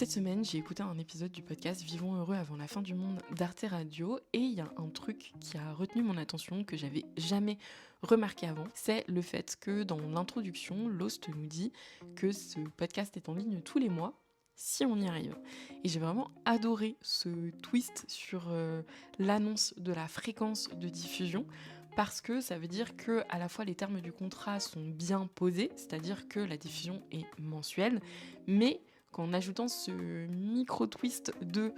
Cette semaine, j'ai écouté un épisode du podcast Vivons heureux avant la fin du monde d'Arte Radio et il y a un truc qui a retenu mon attention que j'avais jamais remarqué avant. C'est le fait que dans l'introduction, l'host nous dit que ce podcast est en ligne tous les mois si on y arrive. Et j'ai vraiment adoré ce twist sur l'annonce de la fréquence de diffusion parce que ça veut dire que à la fois les termes du contrat sont bien posés, c'est-à-dire que la diffusion est mensuelle, mais qu'en ajoutant ce micro-twist de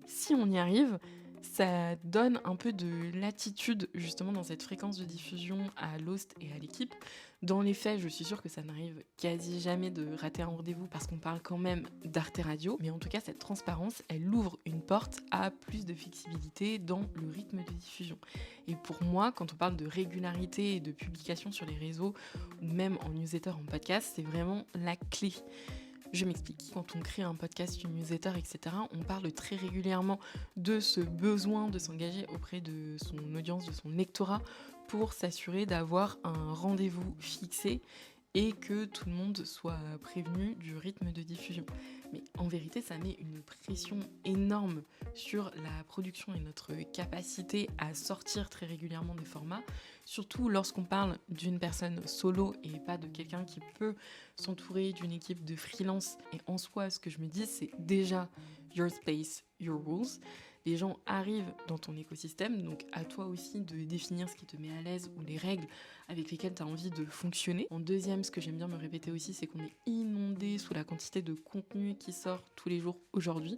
si on y arrive, ça donne un peu de latitude justement dans cette fréquence de diffusion à l'host et à l'équipe. Dans les faits, je suis sûre que ça n'arrive quasi jamais de rater un rendez-vous parce qu'on parle quand même d'Arte Radio, mais en tout cas cette transparence, elle ouvre une porte à plus de flexibilité dans le rythme de diffusion. Et pour moi, quand on parle de régularité et de publication sur les réseaux ou même en newsletter, en podcast, c'est vraiment la clé. Je m'explique. Quand on crée un podcast, une newsletter, etc., on parle très régulièrement de ce besoin de s'engager auprès de son audience, de son lectorat, pour s'assurer d'avoir un rendez-vous fixé et que tout le monde soit prévenu du rythme de diffusion. Mais en vérité, ça met une pression énorme sur la production et notre capacité à sortir très régulièrement des formats, surtout lorsqu'on parle d'une personne solo et pas de quelqu'un qui peut s'entourer d'une équipe de freelance. Et en soi, ce que je me dis, c'est déjà your space, your rules. Les gens arrivent dans ton écosystème, donc à toi aussi de définir ce qui te met à l'aise ou les règles avec lesquelles tu as envie de fonctionner. En deuxième, ce que j'aime bien me répéter aussi, c'est qu'on est inondé sous la quantité de contenu qui sort tous les jours aujourd'hui.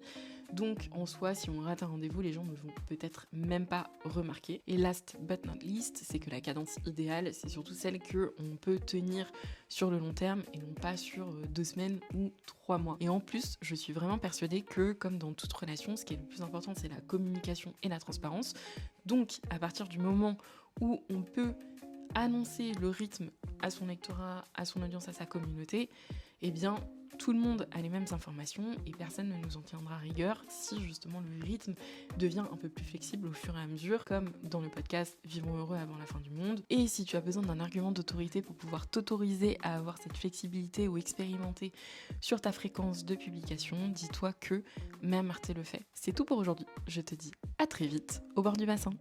Donc en soi, si on rate un rendez-vous, les gens ne vont peut-être même pas remarquer. Et last but not least, c'est que la cadence idéale, c'est surtout celle qu'on peut tenir sur le long terme et non pas sur 2 semaines ou 3 mois. Et en plus, je suis vraiment persuadée que, comme dans toute relation, ce qui est le plus important, c'est la communication et la transparence. Donc, à partir du moment où on peut annoncer le rythme à son lectorat, à son audience, à sa communauté, eh bien, tout le monde a les mêmes informations et personne ne nous en tiendra rigueur si justement le rythme devient un peu plus flexible au fur et à mesure, comme dans le podcast Vivons heureux avant la fin du monde. Et si tu as besoin d'un argument d'autorité pour pouvoir t'autoriser à avoir cette flexibilité ou expérimenter sur ta fréquence de publication, dis-toi que même Arte le fait. C'est tout pour aujourd'hui. Je te dis à très vite au bord du bassin.